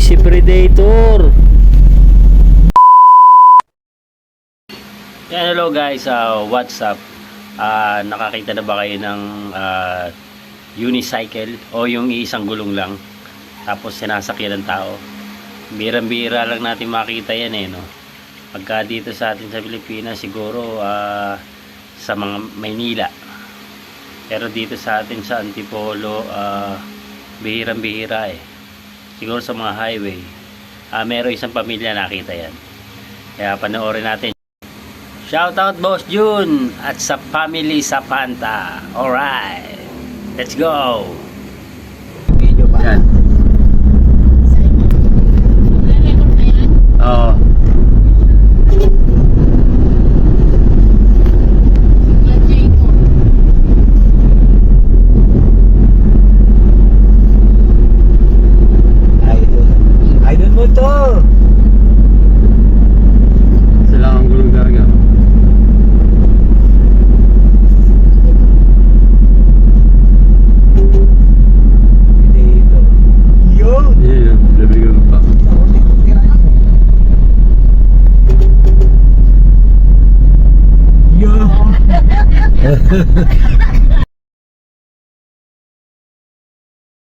si Predator. Yan, hello guys, what's up? Nakakita na ba kayo ng unicycle o yung isang gulong lang tapos sinasakyan ng tao? Birang-bira lang natin makita yan no? Pagka dito sa atin sa Pilipinas siguro sa mga Maynila, pero dito sa atin sa Antipolo bihirang-bihira siguro sa mga highway. Meron isang pamilya nakita yan, kaya panoorin natin. Shoutout Boss Jun at sa family sa Panta. Alright, let's go. Video pa yan. Oo. Idol mo to. Sila ang gulong daga. Dito. Yun. Iya, lebih gulong pa. Yun.